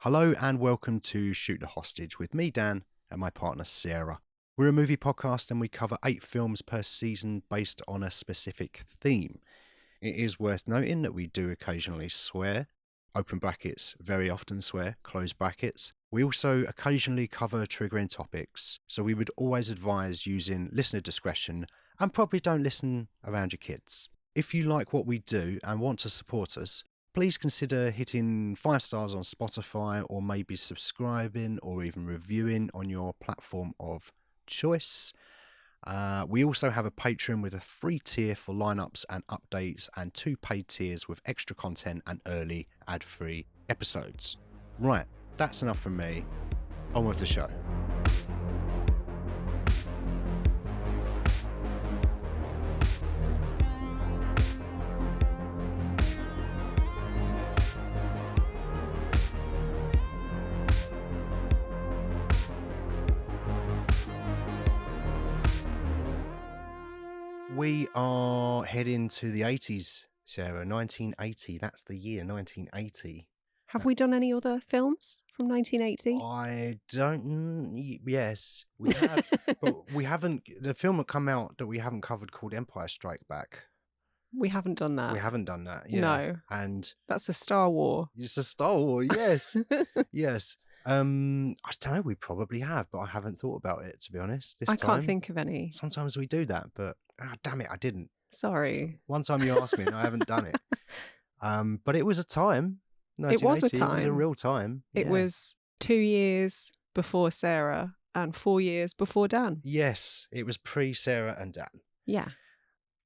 Hello and welcome to Shoot the Hostage with me, Dan, and my partner, Sarah. We're a movie podcast and we cover 8 films per season based on a specific theme. It is worth noting that we do occasionally swear, open brackets, very often swear, close brackets. We also occasionally cover triggering topics, so we would always advise using listener discretion and probably don't listen around your kids. If you like what we do and want to support us, please consider hitting 5 stars on Spotify or maybe subscribing or even reviewing on your platform of choice. We also have a Patreon with a free tier for lineups and updates and 2 paid tiers with extra content and early ad-free episodes. Right, that's enough from me. On with the show. We are heading to the 80s, Sarah. 1980. That's the year, 1980. Have we done any other films from 1980? I don't... Yes, we have. But we haven't... The film that come out that we haven't covered called Empire Strike Back. We haven't done that. We haven't done that, yeah. No. And... That's a Star War. It's a Star War, yes. Yes. I don't know, we probably have, but I haven't thought about it, to be honest, this I time. can't think of any. Sometimes we do that, but... damn it, I didn't. Sorry. One time you asked me and I haven't done it. But it was a time. It was a time. It was a real time. It was 2 years before Sarah and 4 years before Dan. Yes, it was pre-Sarah and Dan. Yeah.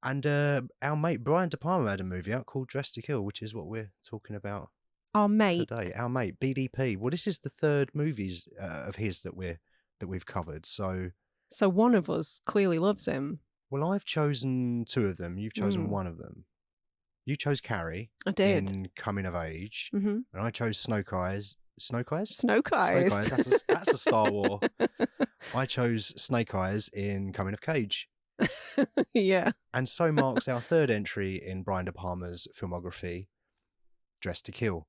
And our mate Brian De Palma had a movie out called Dress to Kill, which is what we're talking about Our mate. today. Our mate, BDP. Well, this is the 3rd movies of his that we've covered. So one of us clearly loves him. Well, I've chosen 2 of them. You've chosen one of them. You chose Carrie. I did. In Coming of Age. Mm-hmm. And I chose Snoke Eyes. Snoke Eyes? Snoke Eyes. Snoke Eyes. That's a Star War. I chose Snake Eyes in Coming of Cage. Yeah. And so marks our 3rd entry in Brian De Palma's filmography, Dress to Kill,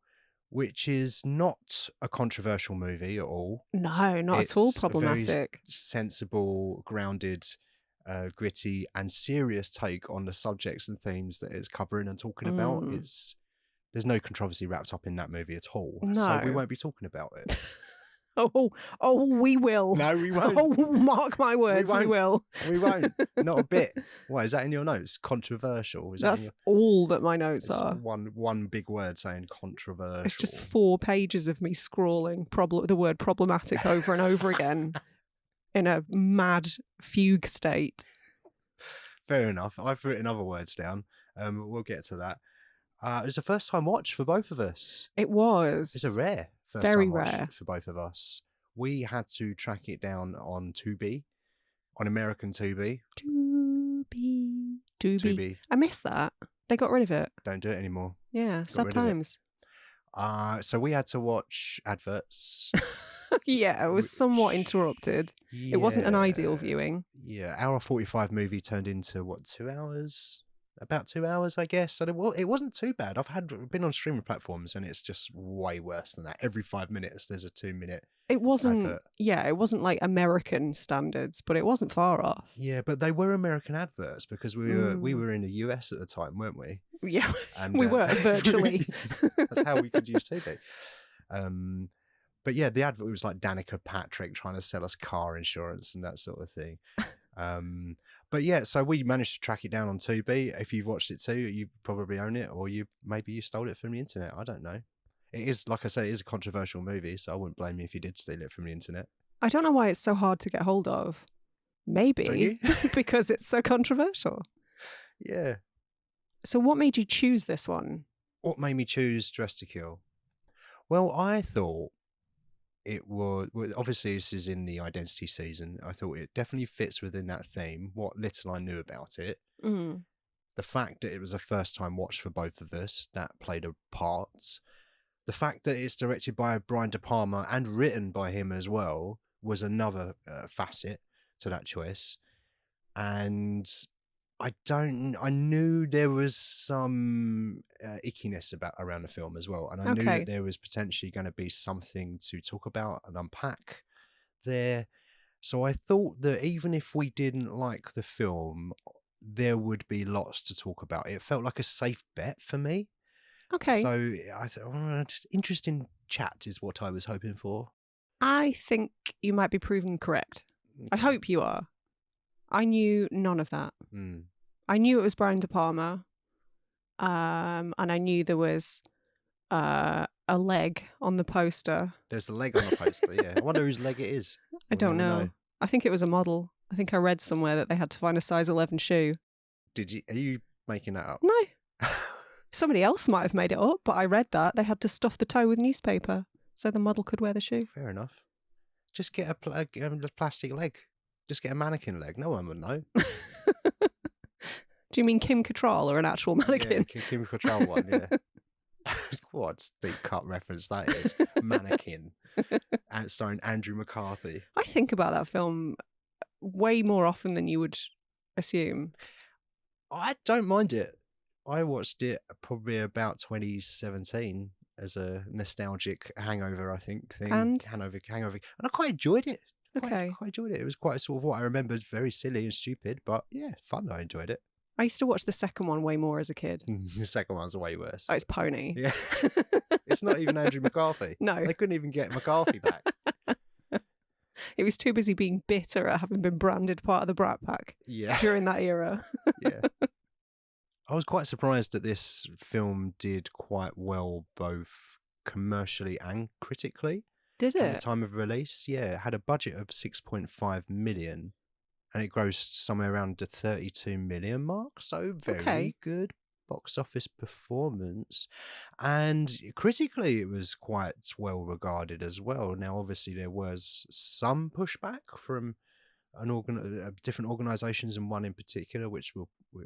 which is not a controversial movie at all. No, not at all problematic. A very sensible, grounded, gritty and serious take on the subjects and themes that it's covering and talking about. There's no controversy wrapped up in that movie at all. No. So we won't be talking about it. Oh, we will. No, we won't. Oh, mark my words, we will. We won't. Not a bit. Why, is that in your notes? Controversial? That's all that my notes are. One big word saying controversial. It's just 4 pages of me scrawling the word problematic over and over again. In a mad fugue state. Fair enough. I've written other words down. We'll get to that. It was a first time watch for both of us. It was. It's a rare first Very time rare. watch for both of us. We had to track it down on Tubi, on American Tubi. Tubi. I miss that. They got rid of it. Don't do it anymore. Yeah, sad times. So we had to watch adverts. Yeah, it was somewhat interrupted. Yeah, it wasn't an ideal viewing. Yeah, hour 45 movie turned into, 2 hours? About 2 hours, I guess. So it wasn't too bad. I've been on streaming platforms and it's just way worse than that. Every 5 minutes there's a 2-minute It wasn't, advert. Yeah, it wasn't like American standards, but it wasn't far off. Yeah, but they were American adverts because we were in the US at the time, weren't we? Yeah, and, we were virtually. That's how we could use TV. But yeah, the advert was like Danica Patrick trying to sell us car insurance and that sort of thing. But yeah, so we managed to track it down on Tubi. If you've watched it too, you probably own it, or maybe you stole it from the internet. I don't know. It is, like I say, it is a controversial movie, so I wouldn't blame you if you did steal it from the internet. I don't know why it's so hard to get hold of. Maybe because it's so controversial. Yeah. So what made you choose this one? What made me choose Dress to Kill? Well, I thought it was, obviously this is in the Identity season. I thought it definitely fits within that theme, what little I knew about it. The fact that it was a first time watch for both of us, that played a part. The fact that it's directed by Brian De Palma and written by him as well was another facet to that choice. And I knew there was some ickiness around the film as well, and I knew that there was potentially going to be something to talk about and unpack there. So I thought that even if we didn't like the film, there would be lots to talk about. It felt like a safe bet for me. Okay. So I thought, just interesting chat is what I was hoping for. I think you might be proven correct. I hope you are. I knew none of that. I knew it was Brian De Palma, and I knew there was a leg on the poster. There's a leg on the poster, yeah. I wonder whose leg it is. I don't know. I think it was a model. I think I read somewhere that they had to find a size 11 shoe. Are you making that up? No. Somebody else might have made it up, but I read that they had to stuff the toe with newspaper so the model could wear the shoe. Fair enough. Just get a plastic leg. Just get a mannequin leg. No one would know. Do you mean Kim Cattrall or an actual mannequin? Yeah, Kim Cattrall one, yeah. What deep cut reference that is. Mannequin. And starring Andrew McCarthy. I think about that film way more often than you would assume. I don't mind it. I watched it probably about 2017 as a nostalgic hangover, I think, thing. And? Hangover. And I quite enjoyed it. Okay. Quite enjoyed it. It was quite sort of what I remembered, very silly and stupid, but yeah, fun. I enjoyed it. I used to watch the second one way more as a kid. The second one's way worse. Oh, it's Pony. Yeah. It's not even Andrew McCarthy. No. They couldn't even get McCarthy back. It was too busy being bitter at having been branded part of the Brat Pack during that era. Yeah. I was quite surprised that this film did quite well, both commercially and critically. Did it? At the time of release, yeah. It had a budget of 6.5 million and it grossed somewhere around the 32 million mark. So very good box office performance. And critically, it was quite well regarded as well. Now, obviously, there was some pushback from different organisations, and one in particular, which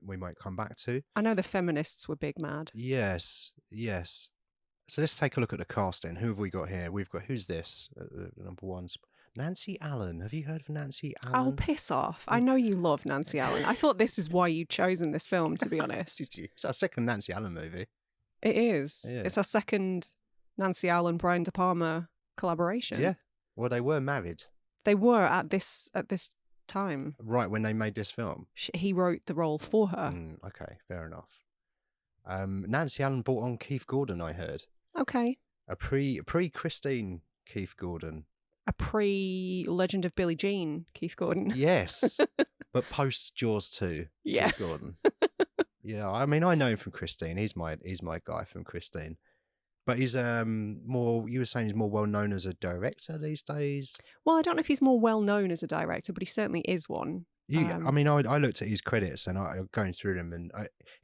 we might come back to. I know the feminists were big mad. Yes. So let's take a look at the cast then. Who have we got here? We've got, who's this? Number one, Nancy Allen. Have you heard of Nancy Allen? Oh, piss off. I know you love Nancy Allen. I thought this is why you'd chosen this film, to be honest. Did you? It's our second Nancy Allen movie. It is. Yeah. It's our second Nancy Allen, Brian De Palma collaboration. Yeah. Well, they were married. They were at this time. Right, when they made this film. He wrote the role for her. Okay, fair enough. Nancy Allen brought on Keith Gordon, I heard. Okay. A pre-Christine Keith Gordon. A pre-Legend of Billie Jean Keith Gordon. Yes, but post Jaws 2 Keith Gordon. Yeah, I mean, I know him from Christine. He's my guy from Christine. But he's more, you were saying he's more well known as a director these days? Well, I don't know if he's more well known as a director, but he certainly is one. I mean, I looked at his credits and I going through them, and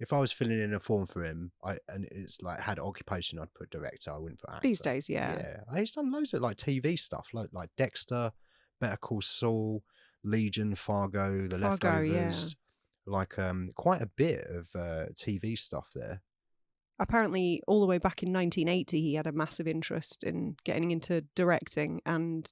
if I was filling in a form for him, and it's like had occupation, I'd put director. I wouldn't put actor. These days, yeah. He's done loads of like TV stuff, like Dexter, Better Call Saul, Legion, Fargo, The Leftovers. Yeah. Like quite a bit of TV stuff there. Apparently, all the way back in 1980, he had a massive interest in getting into directing and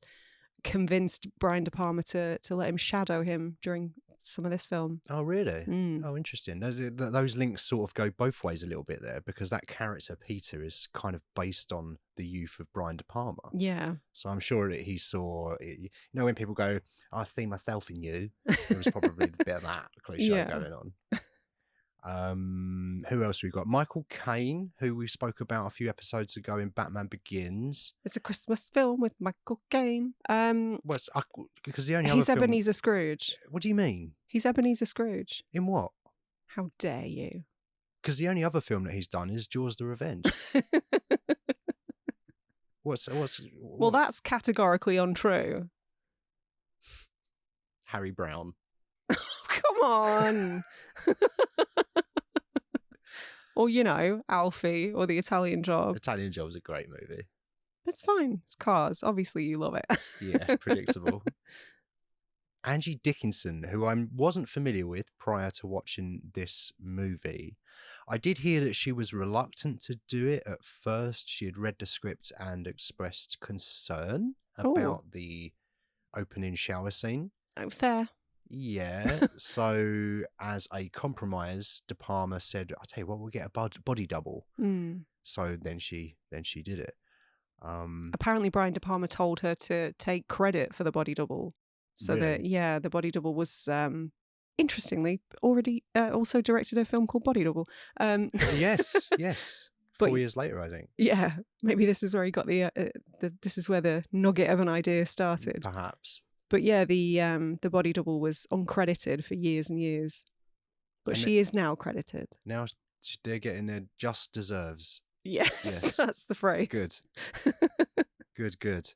convinced Brian De Palma to let him shadow him during some of this film. Oh, really? Oh, interesting. Those links sort of go both ways a little bit there, because that character, Peter, is kind of based on the youth of Brian De Palma. Yeah. So I'm sure that he saw, when people go, I see myself in you, there was probably a bit of that cliche going on. Who else we got? Michael Caine, who we spoke about a few episodes ago in Batman Begins. It's a Christmas film with Michael Caine. Because the only he's other film... Ebenezer Scrooge. What do you mean? He's Ebenezer Scrooge. In what? How dare you? Because the only other film that he's done is Jaws the Revenge. Well, that's categorically untrue. Harry Brown. Come on. Or, Alfie or The Italian Job. Italian Job's a great movie. It's fine. It's Cars. Obviously, you love it. Yeah, predictable. Angie Dickinson, who I wasn't familiar with prior to watching this movie. I did hear that she was reluctant to do it at first. She had read the script and expressed concern about the opening shower scene. Oh, fair. Yeah. So as a compromise, De Palma said, "I'll tell you what, we'll get a body double." So then she did it. Apparently, Brian De Palma told her to take credit for the body double. So Really? the body double was interestingly already also directed a film called Body Double. Yes. 4 years later, I think. Yeah, maybe this is where he got this is where the nugget of an idea started. Perhaps. But yeah, the body double was uncredited for years and years, but she is now credited. Now they're getting their just deserves. Yes, that's the phrase. Good.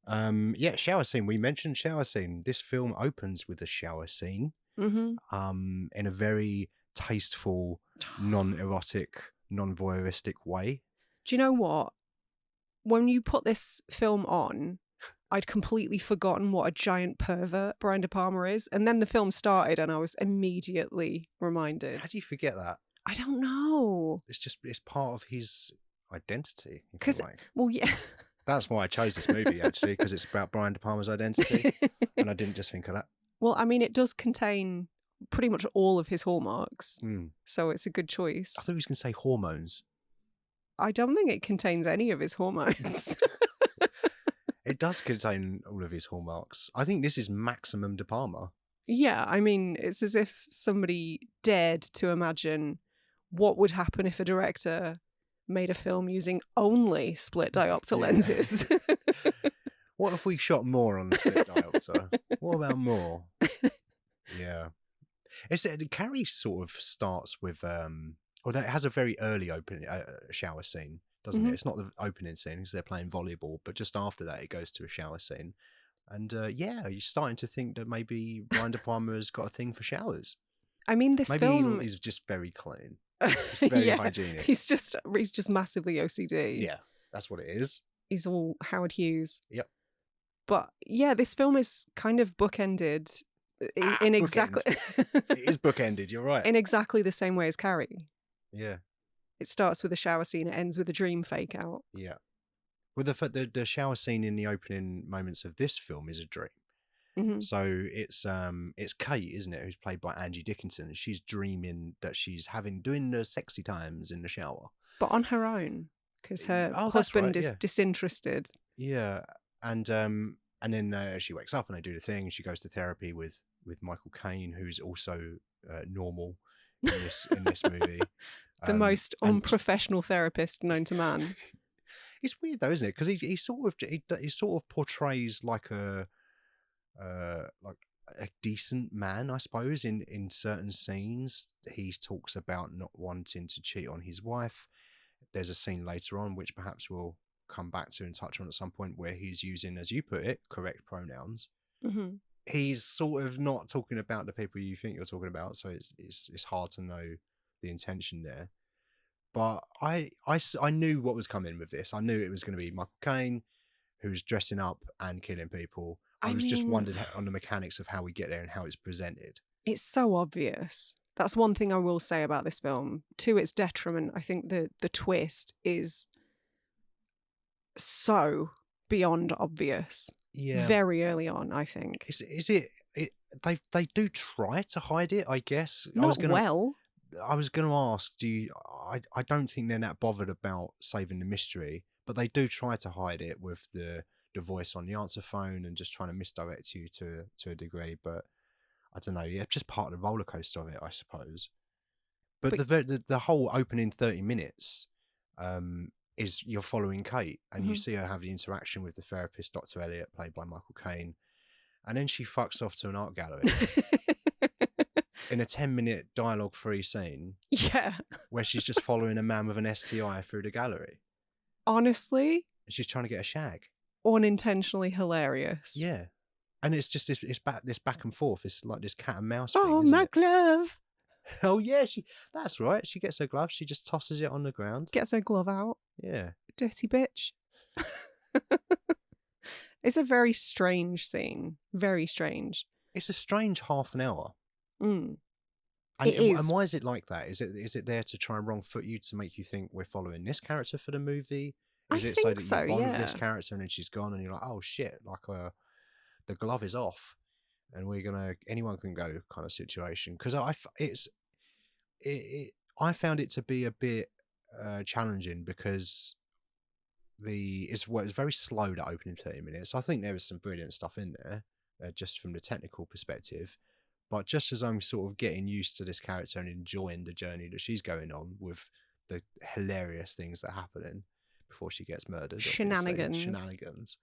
Yeah, shower scene. We mentioned shower scene. This film opens with a shower scene. In a very tasteful, non-erotic, non-voyeuristic way. Do you know what? When you put this film on, I'd completely forgotten what a giant pervert Brian De Palma is. And then the film started and I was immediately reminded. How do you forget that? I don't know. It's part of his identity, if you like. Well, yeah. That's why I chose this movie, actually, because it's about Brian De Palma's identity. And I didn't just think of that. Well, I mean, it does contain pretty much all of his hallmarks. So it's a good choice. I thought he was going to say hormones. I don't think it contains any of his hormones. It does contain all of his hallmarks. I think this is maximum De Palma. Yeah, I mean, it's as if somebody dared to imagine what would happen if a director made a film using only split diopter lenses. What if we shot more on the split diopter? What about more? Yeah. Carrie sort of starts with, although it has a very early opening shower scene, doesn't it? It's not the opening scene because they're playing volleyball, but just after that it goes to a shower scene. And yeah, you're starting to think that maybe Brian De Palma has got a thing for showers. I mean, this film... Maybe he's just very clean. It's very hygienic. He's just massively OCD. Yeah, that's what it is. He's all Howard Hughes. Yep. But yeah, this film is kind of bookended in exactly... It is bookended, you're right. In exactly the same way as Carrie. Yeah. It starts with a shower scene, it ends with a dream fake out. Yeah. Well, the shower scene in the opening moments of this film is a dream. So it's Kate, isn't it, who's played by Angie Dickinson. She's dreaming that she's doing the sexy times in the shower, but on her own, because her husband is disinterested. Yeah, and then she wakes up and they do the thing. She goes to therapy with Michael Caine, who's also normal in this movie. The most unprofessional therapist known to man. It's weird though, isn't it? Because he sort of portrays like a decent man, I suppose. In certain scenes, he talks about not wanting to cheat on his wife. There's a scene later on which perhaps we'll come back to and touch on at some point where he's using, as you put it, correct pronouns. He's sort of not talking about the people you think you're talking about, so it's hard to know the intention there. But I knew what was coming with this. I knew it was going to be Michael Caine, who's dressing up and killing people. I just wondered on the mechanics of how we get there and how it's presented. It's so obvious. That's one thing I will say about this film. To its detriment, I think the twist is so beyond obvious. Yeah. Very early on, I think. They do try to hide it, I guess. I was going to ask, I don't think they're that bothered about saving the mystery, but they do try to hide it with the voice on the answer phone and just trying to misdirect you to a degree. But I don't know, yeah, just part of the roller coaster of it, I suppose. But the whole opening 30 minutes is you're following Kate and you see her have the interaction with the therapist, Dr. Elliot, played by Michael Caine, and then she fucks off to an art gallery. In a 10-minute dialogue-free scene. Yeah. Where she's just following a man with an STI through the gallery. Honestly? And she's trying to get a shag. Unintentionally hilarious. Yeah. And it's just this back and forth. It's like this cat and mouse thing, isn't my it? glove. Oh, yeah. That's right. She gets her glove. She just tosses it on the ground. Gets her glove out. Yeah. Dirty bitch. It's a very strange scene. Very strange. It's a strange half an hour. Mm. And why is it like that? Is it there to try and wrong foot you to make you think we're following this character for the movie? Is it so that you bond with this character and then she's gone and you're like, oh shit, like the glove is off? and anyone can go kind of situation. Because I found it to be a bit challenging because it's very slow, that opening 30 minutes. I think there was some brilliant stuff in there, just from the technical perspective. But just as I'm sort of getting used to this character and enjoying the journey that she's going on with the hilarious things that are happening before she gets murdered, shenanigans,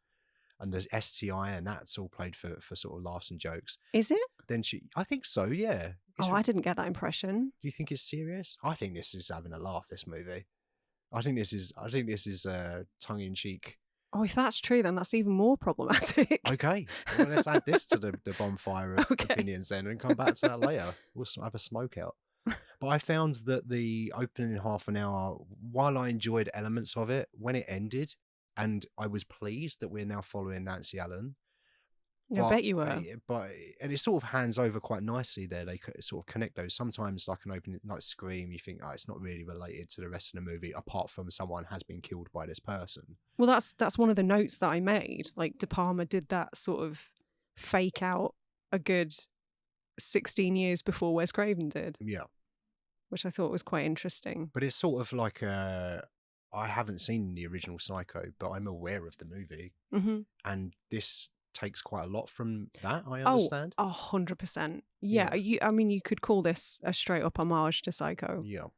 and there's STI, and that's all played for sort of laughs and jokes. Is it? Then I think so, yeah. I didn't get that impression. Do you think it's serious? I think this is having a laugh, this movie. I think this is tongue in cheek. Oh, if that's true, then that's even more problematic. Okay, well, let's add this to the bonfire of opinions then, and come back to that later. We'll have a smoke out. But I found that the opening half an hour, while I enjoyed elements of it, when it ended, and I was pleased that we're now following Nancy Allen. I bet you were. And it sort of hands over quite nicely there. They sort of connect those. Sometimes, like an opening, like Scream, you think, it's not really related to the rest of the movie, apart from someone has been killed by this person. Well, that's one of the notes that I made. Like, De Palma did that sort of fake out a good 16 years before Wes Craven did. Yeah. Which I thought was quite interesting. But it's sort of like I haven't seen the original Psycho, but I'm aware of the movie. Mm-hmm. And this takes quite a lot from that, I understand. 100%. Yeah. You could call this a straight up homage to Psycho. Yeah.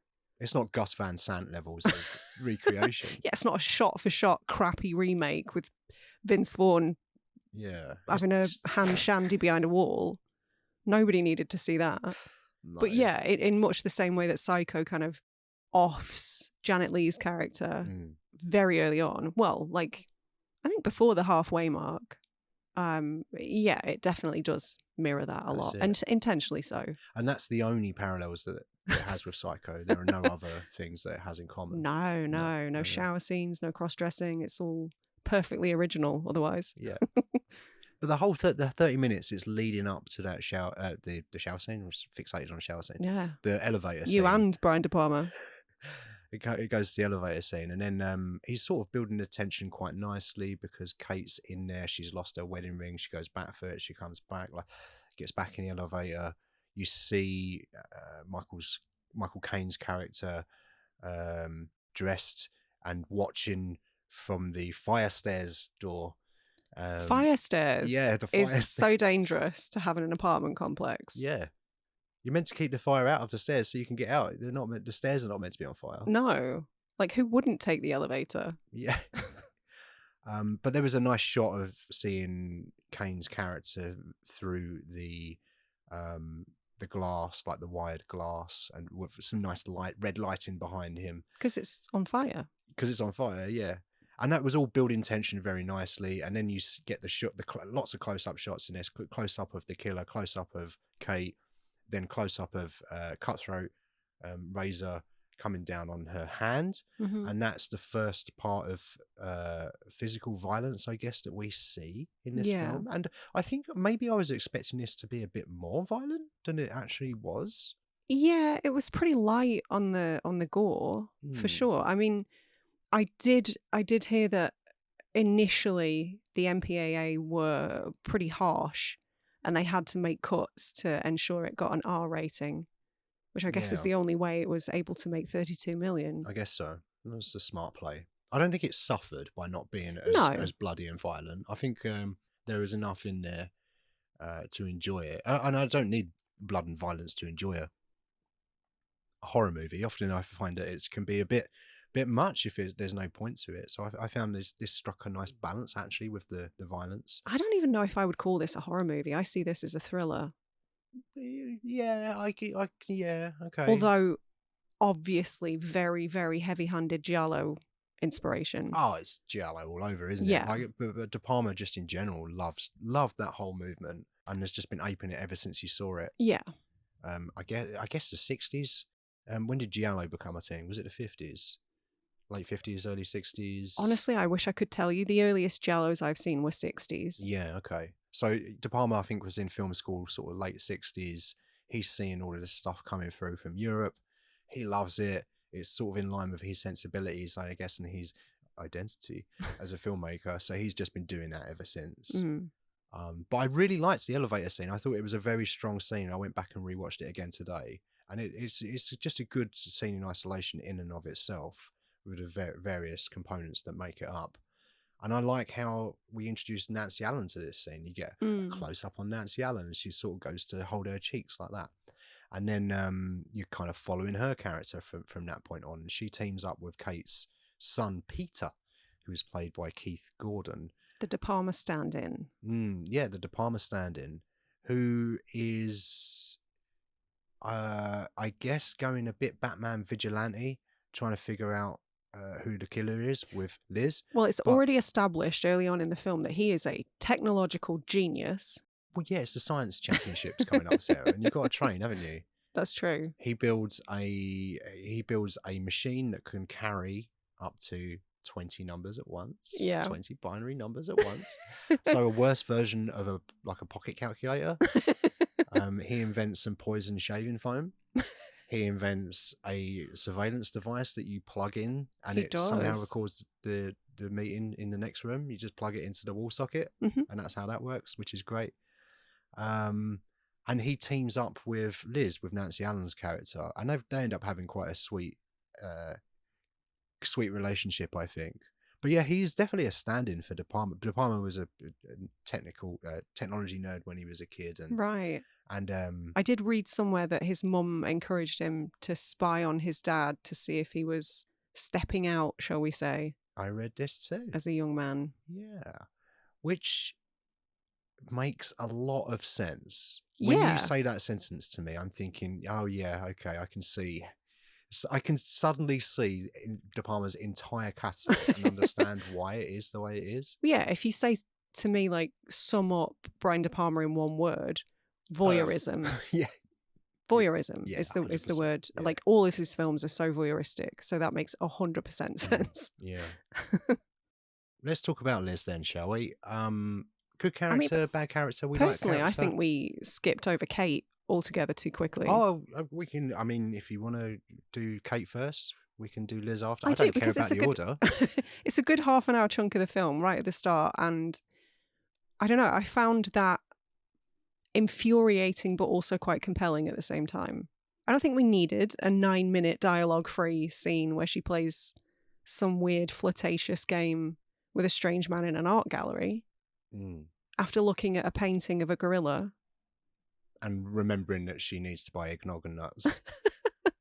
It's not Gus Van Sant levels of recreation. Yeah, it's not a shot for shot crappy remake with Vince Vaughn having a hand shandy behind a wall. Nobody needed to see that. No. But yeah, in much the same way that Psycho kind of offs Janet Leigh's character very early on. Well, like, I think before the halfway mark. It definitely does mirror that a lot, and intentionally so. And that's the only parallels that it has with Psycho. There are no other things that it has in common. No shower scenes, no cross-dressing. It's all perfectly original otherwise. Yeah. But the whole the 30 minutes is leading up to that shower, the shower scene. I was fixated on the shower scene. Yeah. The elevator scene. You and Brian De Palma. It goes to the elevator scene, and then he's sort of building the tension quite nicely because Kate's in there. She's lost her wedding ring. She goes back for it. She comes back, gets back in the elevator. You see Michael Caine's character dressed and watching from the fire stairs door. Fire stairs? Yeah, the fire stairs. So dangerous to have in an apartment complex. Yeah. You're meant to keep the fire out of the stairs so you can get out. The stairs are not meant to be on fire. No. Like, who wouldn't take the elevator? Yeah. But there was a nice shot of seeing Caine's character through the glass, like the wired glass, and with some nice red lighting behind him. Because it's on fire. Because it's on fire, yeah. And that was all building tension very nicely. And then you get lots of close-up shots in this. Close-up of the killer, close-up of Kate, then close-up of Cutthroat, Razor coming down on her hand. Mm-hmm. And that's the first part of physical violence, I guess, that we see in this film. And I think maybe I was expecting this to be a bit more violent than it actually was. Yeah, it was pretty light on the gore, for sure. I mean, I did hear that initially the MPAA were pretty harsh and they had to make cuts to ensure it got an R rating, which I guess is the only way it was able to make 32 million. I guess so. That was a smart play. I don't think it suffered by not being as bloody and violent. I think there is enough in there to enjoy it. And I don't need blood and violence to enjoy a horror movie. Often I find that it can be a bit much if there's no point to it. So I found this struck a nice balance actually with the violence. I don't even know if I would call this a horror movie. I see this as a thriller. Yeah, yeah, okay. Although obviously very, very heavy-handed giallo inspiration. Oh, it's giallo all over, isn't it? Like, but De Palma just in general loved that whole movement and has just been aping it ever since he saw it. Yeah. I guess the 60s. When did giallo become a thing? Was it the 50s? Late 50s, early 60s? Honestly, I wish I could tell you. The earliest giallos I've seen were 60s. Yeah, okay. So De Palma, I think, was in film school sort of late 60s. He's seeing all of this stuff coming through from Europe. He loves it. It's sort of in line with his sensibilities, I guess, and his identity as a filmmaker. So he's just been doing that ever since. But I really liked the elevator scene. I thought it was a very strong scene. I went back and rewatched it again today, and it's just a good scene in isolation in and of itself, with the various components that make it up. And I like how we introduced Nancy Allen to this scene. You get a close up on Nancy Allen, and she sort of goes to hold her cheeks like that. And then you're kind of following her character from that point on. She teams up with Kate's son, Peter, who is played by Keith Gordon. The De Palma stand-in. Yeah, the De Palma stand-in, who is, I guess, going a bit Batman vigilante, trying to figure out who the killer is with Liz. Well, it's already established early on in the film that he is a technological genius. Well, yeah, it's the science championships coming up, Sarah, and you've got to train, haven't you? That's true. He builds a machine that can carry up to 20 numbers at once. Yeah. 20 binary numbers at once. So a worse version of a pocket calculator. He invents some poison shaving foam. He invents a surveillance device that you plug in, and it somehow records the meeting in the next room. You just plug it into the wall socket, and that's how that works, which is great. And he teams up with Liz, with Nancy Allen's character, and they end up having quite a sweet relationship, I think. But yeah, he's definitely a stand-in for De Palma. De Palma was a technology nerd when he was a kid, and right. And I did read somewhere that his mum encouraged him to spy on his dad to see if he was stepping out, shall we say. I read this too. As a young man. Yeah. Which makes a lot of sense. When you say that sentence to me, I'm thinking, oh yeah, okay, I can see. I can suddenly see De Palma's entire catalogue and understand why it is the way it is. Yeah, if you say to me, like, sum up Brian De Palma in one word, voyeurism. Yeah. Voyeurism Yeah, is the word. Yeah. Like, all of his films are so voyeuristic, so that makes 100% sense. Yeah. Let's talk about Liz then, shall we? Good character, bad character? Personally, like character? I think we skipped over Kate altogether too quickly. Oh, we can. I mean, if you want to do Kate first, we can do Liz after. I do, don't care about the order. It's a good half an hour chunk of the film right at the start, and I don't know, I found that infuriating but also quite compelling at the same time. I don't think we needed a 9-minute dialogue-free scene where she plays some weird flirtatious game with a strange man in an art gallery after looking at a painting of a gorilla. And remembering that she needs to buy eggnog and nuts.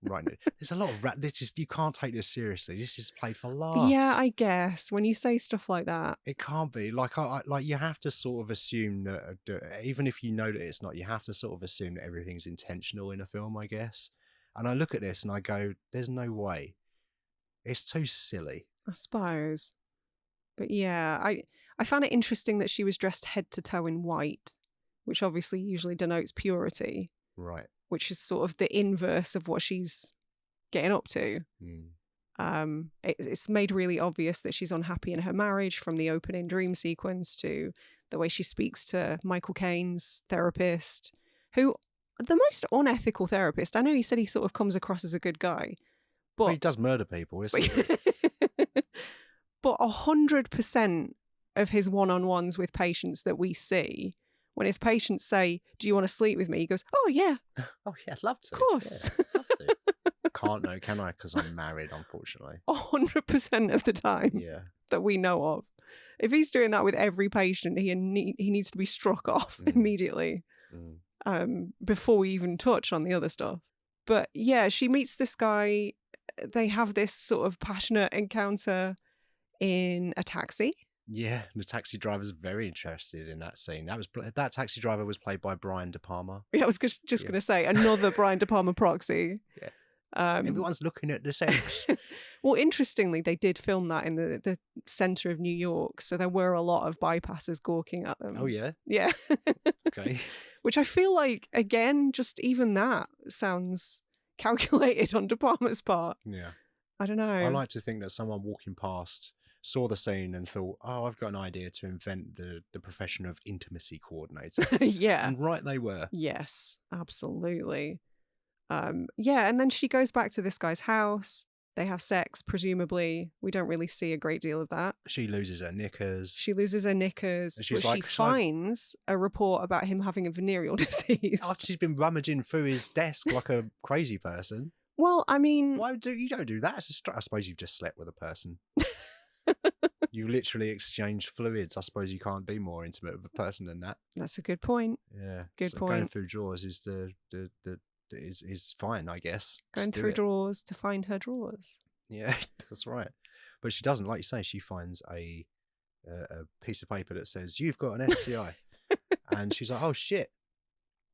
Right. There's a lot of you can't take this seriously. This is played for laughs. Yeah, I guess. When you say stuff like that. It can't be. Like, like you have to sort of assume that, even if you know that it's not, you have to sort of assume that everything's intentional in a film, I guess. And I look at this and I go, there's no way. It's too silly. I suppose. But yeah, I found it interesting that she was dressed head to toe in white, which obviously usually denotes purity. Right. Which is sort of the inverse of what she's getting up to. It's made really obvious that she's unhappy in her marriage, from the opening dream sequence to the way she speaks to Michael Caine's therapist, who, the most unethical therapist. I know he said he sort of comes across as a good guy, but he does murder people, isn't he? But 100% of his one-on-ones with patients that we see, when his patients say, do you want to sleep with me? He goes, oh, yeah. Oh, yeah, I'd love to. Of course. Yeah, love to. Can't know, can I? Because I'm married, unfortunately. 100% of the time that we know of. If he's doing that with every patient, he needs to be struck off immediately before we even touch on the other stuff. But yeah, she meets this guy. They have this sort of passionate encounter in a taxi. Yeah, the taxi driver's very interested in that scene. That taxi driver was played by Brian De Palma. Yeah, I was just going to say, another Brian De Palma proxy. Yeah. Everyone's looking at the sex. Well, interestingly, they did film that in the centre of New York, so there were a lot of bypassers gawking at them. Oh, yeah? Yeah. Okay. Which I feel like, again, just even that sounds calculated on De Palma's part. Yeah. I don't know. I like to think that someone walking past saw the scene and thought, oh, I've got an idea to invent the profession of intimacy coordinator. Yeah. And right they were. Yes, absolutely. Yeah, and then she goes back to this guy's house. They have sex, presumably. We don't really see a great deal of that. She loses her knickers. She loses her knickers, And she's but like, she finds a report about him having a venereal disease. After she's been rummaging through his desk like a crazy person. Well, I mean... You don't do that? I suppose you've just slept with a person. You literally exchanged fluids. I suppose you can't be more intimate with a person than that. That's a good point. Yeah. Good point. Going through drawers is is fine, I guess. Going through drawers to find her drawers. Yeah, that's right. But she doesn't, like you say, she finds a piece of paper that says, "You've got an STI." And she's like, "Oh shit.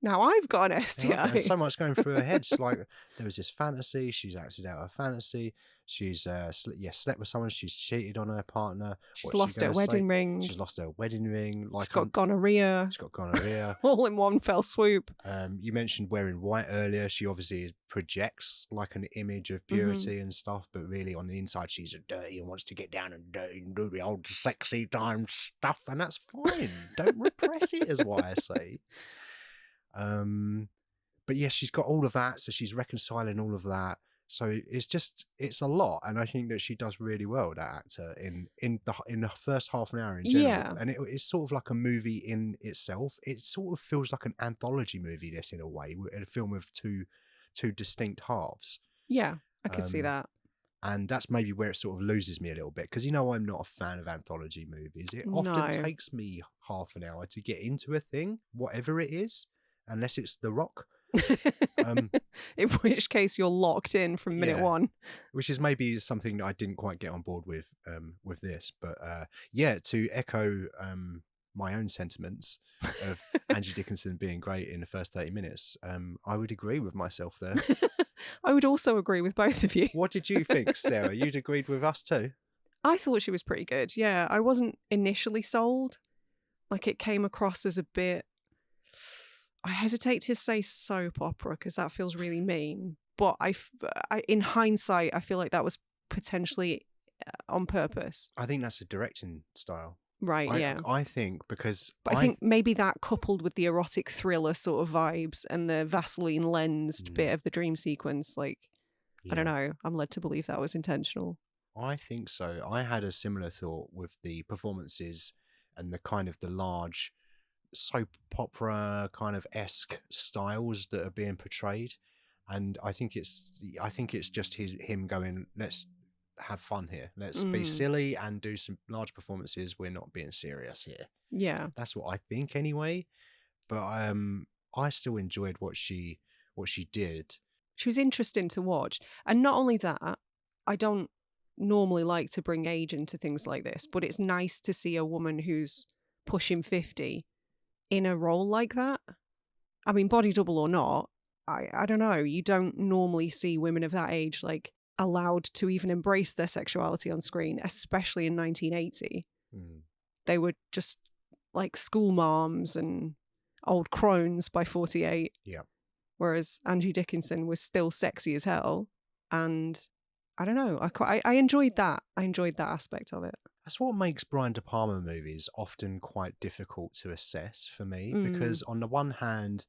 Now I've got an STI." Yeah, there's so much going through her head. She's like, there was this fantasy. She's acted out her fantasy. She's slept with someone. She's cheated on her partner. She's lost her wedding ring. She's lost her wedding ring. Like, she's got gonorrhea. She's got gonorrhea. All in one fell swoop. You mentioned wearing white earlier. She obviously projects like an image of purity and stuff, but really on the inside she's dirty and wants to get down and dirty and do the old sexy time stuff, and that's fine. Don't repress it, is what I say. But yes, she's got all of that, so she's reconciling all of that. So it's a lot, and I think that she does really well, that actor, in the first half an hour in general. Yeah. And it's sort of like a movie in itself. It sort of feels like an anthology movie, this, in a way, a film of two distinct halves. Yeah, I can see that. And that's maybe where it sort of loses me a little bit, because I'm not a fan of anthology movies. It often takes me half an hour to get into a thing, whatever it is, unless it's The Rock. In which case you're locked in from minute one. Which is maybe something that I didn't quite get on board with this. But to echo my own sentiments of Angie Dickinson being great in the first 30 minutes, I would agree with myself there. I would also agree with both of you. What did you think, Sarah? You'd agreed with us too? I thought she was pretty good. Yeah, I wasn't initially sold. Like, it came across as a bit... I hesitate to say soap opera because that feels really mean. But I, in hindsight, I feel like that was potentially on purpose. I think that's a directing style. Right, yeah. I think because... But I think maybe that coupled with the erotic thriller sort of vibes and the Vaseline lensed bit of the dream sequence, like, I don't know. I'm led to believe that was intentional. I think so. I had a similar thought with the performances and the kind of the large soap opera kind of esque styles that are being portrayed, and I think it's just him going, let's have fun here, let's be silly and do some large performances, we're not being serious here. Yeah, that's what I think anyway. But I still enjoyed what she did. She was interesting to watch, and not only that, I don't normally like to bring age into things like this, but it's nice to see a woman who's pushing 50 in a role like that. I mean, body double or not, I don't know. You don't normally see women of that age like allowed to even embrace their sexuality on screen, especially in 1980. They were just like school moms and old crones by 48. Yeah. Whereas Angie Dickinson was still sexy as hell. And I don't know. I enjoyed that. I enjoyed that aspect of it. That's what makes Brian De Palma movies often quite difficult to assess for me, because on the one hand,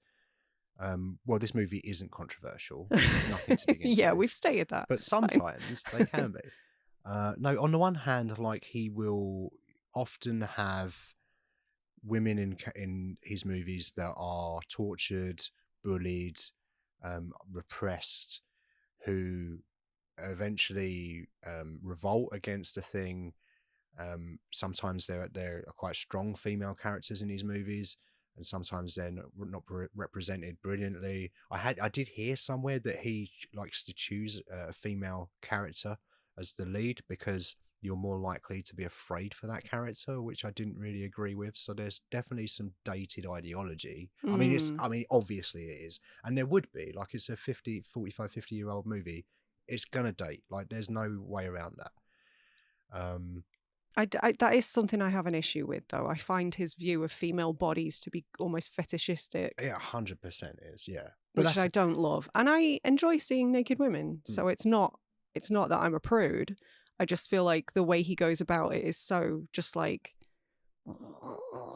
this movie isn't controversial. There's nothing to dig into. Yeah, we've stated that. But sometimes they can be. No, on the one hand, like, he will often have women in his movies that are tortured, bullied, repressed, who eventually revolt against the thing. Sometimes there are quite strong female characters in these movies, and sometimes they're not represented brilliantly. I did hear somewhere that he likes to choose a female character as the lead because you're more likely to be afraid for that character, which I didn't really agree with. So there's definitely some dated ideology. I mean, obviously it is, and there would be, like, it's a 45, 50-year-old movie. It's gonna date. Like, there's no way around that. That is something I have an issue with, though. I find his view of female bodies to be almost fetishistic. Yeah, 100% is, yeah. But which I don't love. And I enjoy seeing naked women. So it's not that I'm a prude. I just feel like the way he goes about it is so just like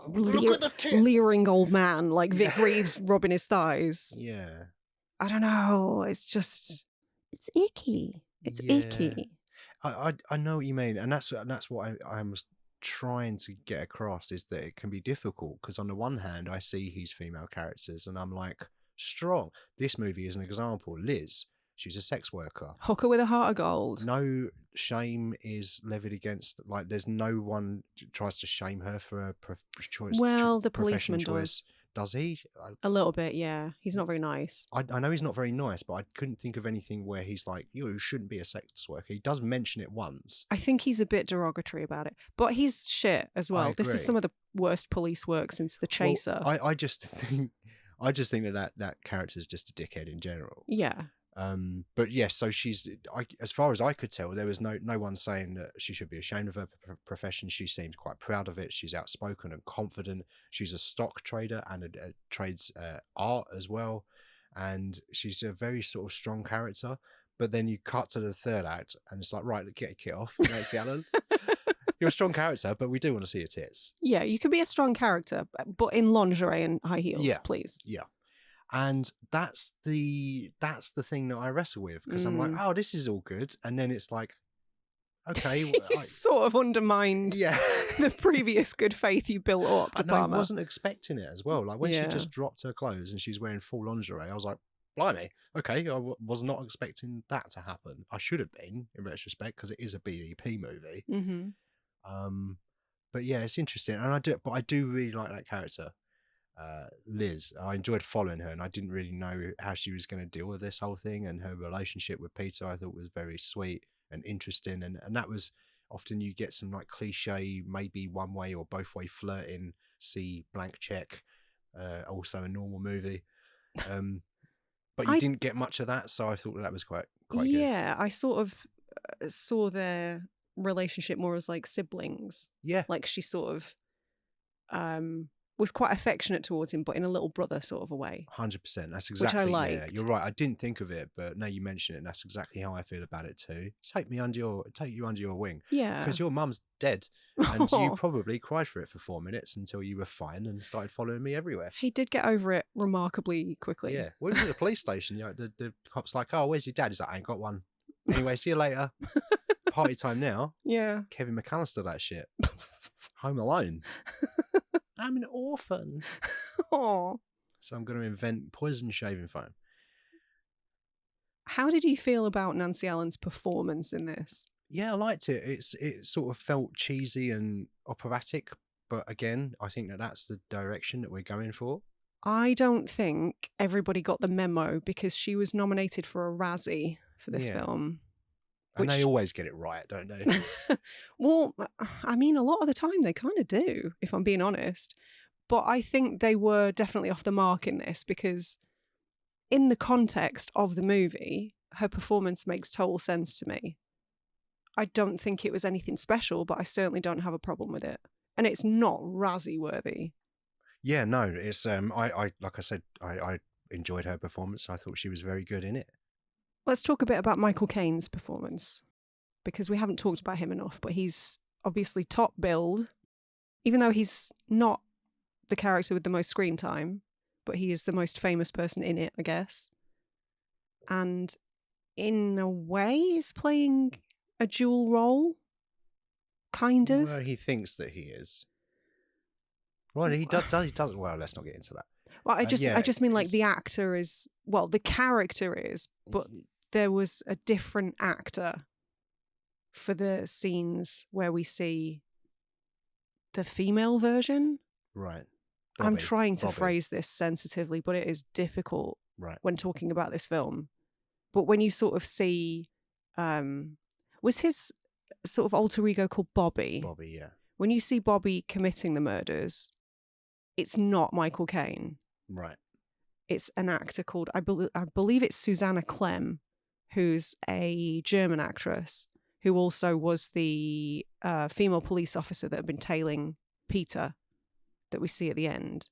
leering old man, like Vic Reeves rubbing his thighs. Yeah. I don't know. It's icky. It's icky. I know what you mean, and that's what I was trying to get across, is that it can be difficult because on the one hand I see his female characters and I'm like, strong. This movie is an example. Liz, she's a sex worker. Hooker with a heart of gold. No shame is levied against, like, there's no one tries to shame her for a choice. Well, the policeman does he? A little bit, yeah. He's not very nice. I know he's not very nice, but I couldn't think of anything where he's like, you shouldn't be a sex worker. He does mention it once. I think he's a bit derogatory about it, but he's shit as well. This is some of the worst police work since The Chaser. Well, I just think that character is just a dickhead in general. Yeah. But yes, so she's, as far as I could tell, there was no one saying that she should be ashamed of her profession. She seemed quite proud of it. She's outspoken and confident. She's a stock trader and trades art as well, and she's a very sort of strong character. But then you cut to the third act and it's like, right, get your kit off, Nancy Allen. You're a strong character, but we do want to see your tits. Yeah, you can be a strong character, but in lingerie and high heels, please. Yeah. And that's the thing that I wrestle with, because I'm like, oh, this is all good, and then it's like, okay, sort of undermined the previous good faith you built up. De Palma. I wasn't expecting it as well. Like when she just dropped her clothes and she's wearing full lingerie, I was like, blimey, okay, I was not expecting that to happen. I should have been, in retrospect, because it is a BDP movie. Mm-hmm. But yeah, it's interesting, and I do really like that character. Liz, I enjoyed following her, and I didn't really know how she was going to deal with this whole thing, and her relationship with Peter I thought was very sweet and interesting, and that was often you get some like cliche, maybe one way or both way flirting, see blank check, also a normal movie, but you didn't get much of that, so I thought that was quite good. Yeah, I sort of saw their relationship more as like siblings. Yeah, like she sort of was quite affectionate towards him, but in a little brother sort of a way. 100%. That's exactly. Which I liked. Yeah, you're right. I didn't think of it, but now you mention it, and that's exactly how I feel about it too. Take you under your wing. Yeah. Because your mum's dead, and you probably cried for it for 4 minutes until you were fine and started following me everywhere. He did get over it remarkably quickly. Yeah. We were at the police station. You know, the cop's like, "Oh, where's your dad?" He's like, "I ain't got one." Anyway, see you later. Party time now. Yeah. Kevin McAllister, that shit. Home Alone. I'm an orphan. Oh. So I'm going to invent poison shaving foam. How did you feel about Nancy Allen's performance in this? Yeah, I liked it. It sort of felt cheesy and operatic, but again, I think that's the direction that we're going for. I don't think everybody got the memo, because she was nominated for a Razzy for this film. And they always get it right, don't they? Well, I mean, a lot of the time they kind of do, if I'm being honest. But I think they were definitely off the mark in this, because in the context of the movie, her performance makes total sense to me. I don't think it was anything special, but I certainly don't have a problem with it. And it's not Razzie worthy. Yeah, no, it's I like I said, I enjoyed her performance. I thought she was very good in it. Let's talk a bit about Michael Caine's performance, because we haven't talked about him enough, but he's obviously top billed, even though he's not the character with the most screen time, but he is the most famous person in it, I guess. And in a way is playing a dual role, kind of. Well, he thinks that he is. Well, he does. Well, let's not get into that. Well, I just mean like the actor is, well, the character is, but there was a different actor for the scenes where we see the female version. Right. I'm trying to phrase this sensitively, but it is difficult when talking about this film. But when you sort of see, was his sort of alter ego called Bobby? Bobby, yeah. When you see Bobby committing the murders, it's not Michael Caine. Right. It's an actor called, I believe it's Susanna Clem, who's a German actress who also was the female police officer that had been tailing Peter that we see at the end.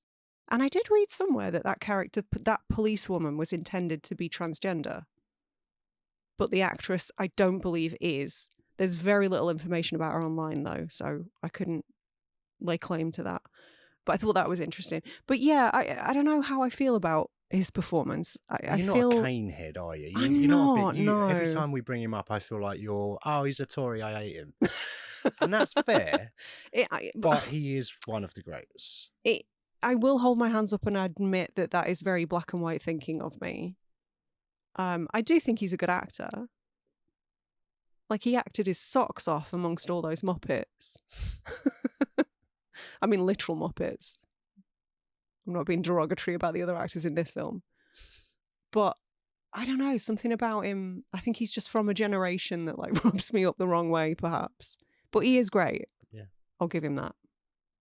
And I did read somewhere that character, that policewoman, was intended to be transgender. But the actress, I don't believe is. There's very little information about her online, though, so I couldn't lay claim to that. But I thought that was interesting. But yeah, I don't know how I feel about his performance. I You're feel not a Kane head, are you? I'm you're not a not. bit. No. Every time we bring him up, I feel like he's a Tory. I hate him, and that's fair. But he is one of the greatest. I will hold my hands up and admit that is very black and white thinking of me. I do think he's a good actor. Like, he acted his socks off amongst all those Muppets. I mean, literal Muppets. I'm not being derogatory about the other actors in this film. But I don't know, something about him. I think he's just from a generation that like rubs me up the wrong way, perhaps. But he is great. Yeah, I'll give him that.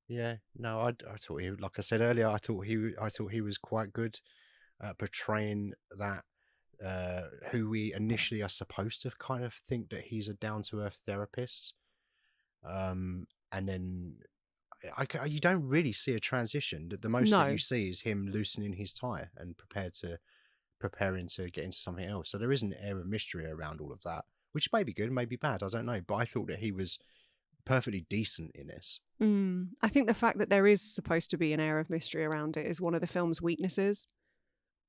Yeah, no, I thought he, like I said earlier, I thought he was quite good at portraying that who we initially are supposed to kind of think that he's a down to earth therapist, and then you don't really see a transition. The most that you see is him loosening his tie and preparing to get into something else. So there is an air of mystery around all of that, which may be good, may be bad, I don't know. But I thought that he was perfectly decent in this. I think the fact that there is supposed to be an air of mystery around it is one of the film's weaknesses.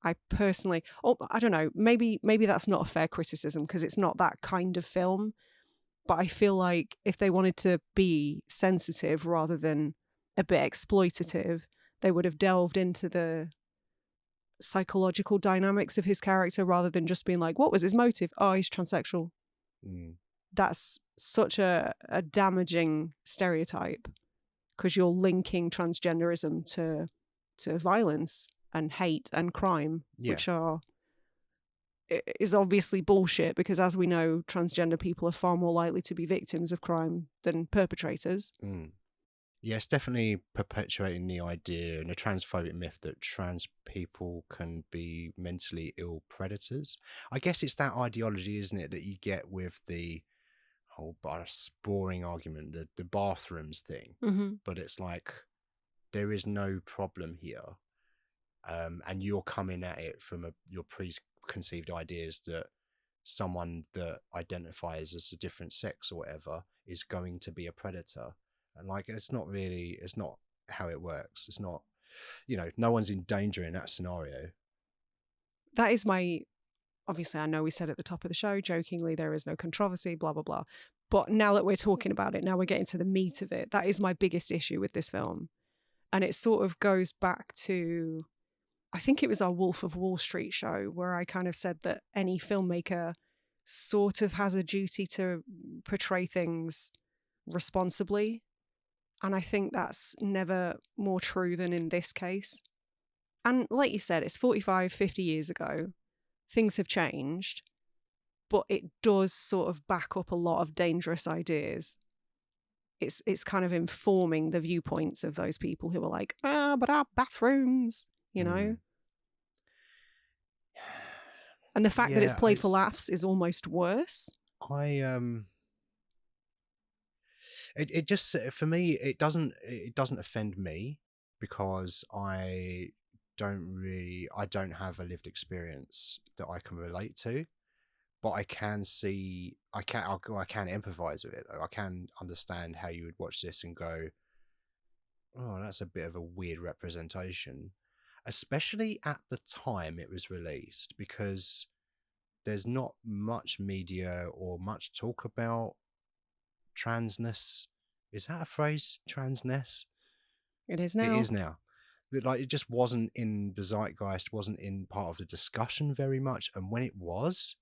I personally, I don't know, maybe that's not a fair criticism because it's not that kind of film. But I feel like if they wanted to be sensitive rather than a bit exploitative, they would have delved into the psychological dynamics of his character rather than just being like, what was his motive? Oh, he's transsexual. That's such a damaging stereotype because you're linking transgenderism to violence and hate and crime, which is obviously bullshit because, as we know, transgender people are far more likely to be victims of crime than perpetrators. Yeah, it's definitely perpetuating the idea and a transphobic myth that trans people can be mentally ill predators. I guess it's that ideology, isn't it, that you get with the whole boring argument, the bathrooms thing. But it's like, there is no problem here. And you're coming at it from your preconceived ideas that someone that identifies as a different sex or whatever is going to be a predator. And like, it's not how it works. It's not, no one's in danger in that scenario. That is obviously, I know we said at the top of the show, jokingly, there is no controversy, blah, blah, blah. But now that we're talking about it, now we're getting to the meat of it. That is my biggest issue with this film. And it sort of goes back to, I think it was our Wolf of Wall Street show where I kind of said that any filmmaker sort of has a duty to portray things responsibly. And I think that's never more true than in this case. And like you said, it's 45, 50 years ago. Things have changed, but it does sort of back up a lot of dangerous ideas. It's kind of informing the viewpoints of those people who are like, but our bathrooms, And the fact that it's played for laughs is almost worse. It just, for me, it doesn't offend me because I don't have a lived experience that I can relate to, but I can empathize with it. I can understand how you would watch this and go, oh, that's a bit of a weird representation, especially at the time it was released, because there's not much media or much talk about transness. Is that a phrase? Transness? It is now. It is now. Like, it just wasn't in the zeitgeist, wasn't in part of the discussion very much. And when it was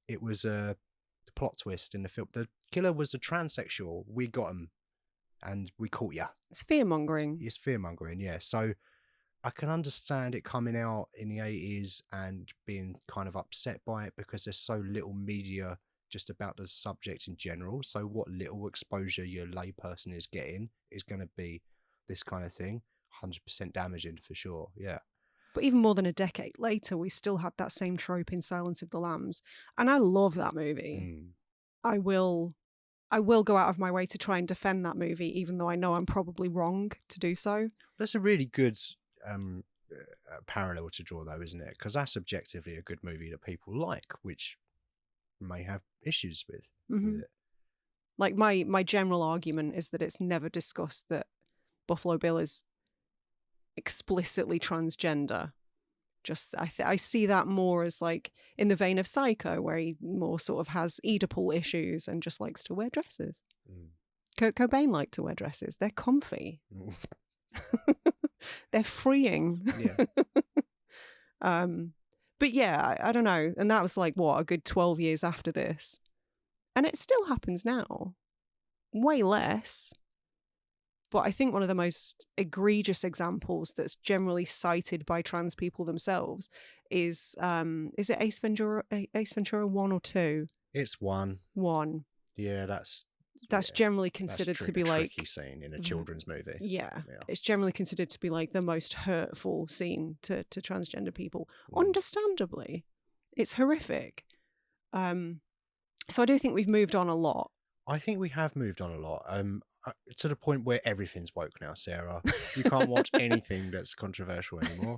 a plot twist in the film. The killer was a transsexual. We got him and we caught ya. It's fear-mongering. It's fear-mongering, yeah. So I can understand it coming out in the 80s and being kind of upset by it because there's so little media just about the subject in general. So what little exposure your layperson is getting is going to be this kind of thing. 100% damaging for sure, yeah. But even more than a decade later, we still had that same trope in Silence of the Lambs. And I love that movie. I will go out of my way to try and defend that movie, even though I know I'm probably wrong to do so. That's a really good parallel to draw, though, isn't it? Because that's objectively a good movie that people like, which may have issues with it. Like, my general argument is that it's never discussed that Buffalo Bill is explicitly transgender. Just I see that more as like in the vein of Psycho, where he more sort of has Oedipal issues and just likes to wear dresses. Kurt Cobain liked to wear dresses. They're comfy. They're freeing. Yeah. But yeah, I don't know. And that was like, what, a good 12 years after this. And it still happens now. Way less. But I think one of the most egregious examples that's generally cited by trans people themselves is it Ace Ventura 1 or 2? It's 1. 1. Yeah, that's generally considered to be like a tricky scene in a children's movie. Yeah, it's generally considered to be like the most hurtful scene to transgender people. Understandably, it's horrific. So I do think we've moved on a lot. I think we have moved on a lot. To the point where everything's woke now, Sarah. You can't watch anything that's controversial anymore.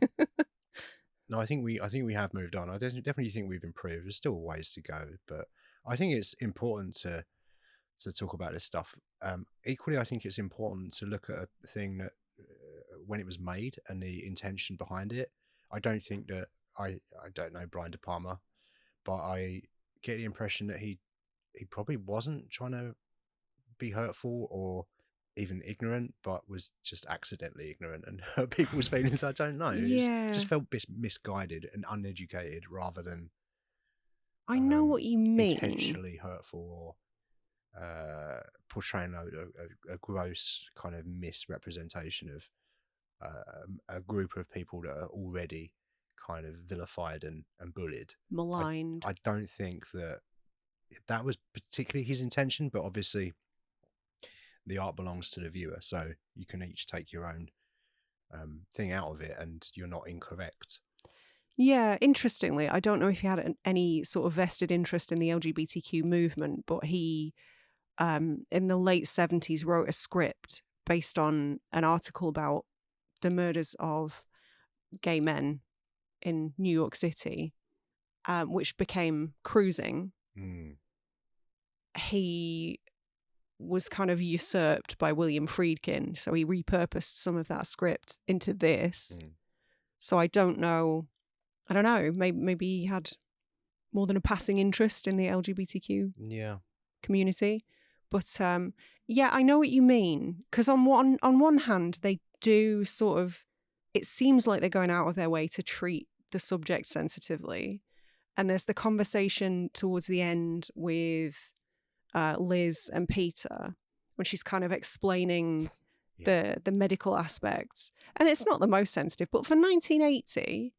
No, I think we have moved on. I definitely think we've improved. There's still ways to go, but I think it's important to talk about this stuff. Equally, I think it's important to look at a thing that when it was made and the intention behind it. I don't think that I don't know Brian De Palma, but I get the impression that he probably wasn't trying to be hurtful or even ignorant, but was just accidentally ignorant and hurt people's feelings. I don't know. Yeah. It just felt misguided and uneducated rather than I know what you mean. Intentionally hurtful or portraying a gross kind of misrepresentation of a group of people that are already kind of vilified and bullied. Maligned. I don't think that was particularly his intention, but obviously the art belongs to the viewer, so you can each take your own thing out of it, and you're not incorrect. Yeah, interestingly, I don't know if he had any sort of vested interest in the LGBTQ movement, but he, in the late 70s, wrote a script based on an article about the murders of gay men in New York City, which became Cruising. He was kind of usurped by William Friedkin, so he repurposed some of that script into this. So I don't know. Maybe he had more than a passing interest in the LGBTQ community. But yeah, I know what you mean. Because on one hand, they do sort of, it seems like they're going out of their way to treat the subject sensitively. And there's the conversation towards the end with Liz and Peter when she's kind of explaining the medical aspects. And it's not the most sensitive, but for 1980,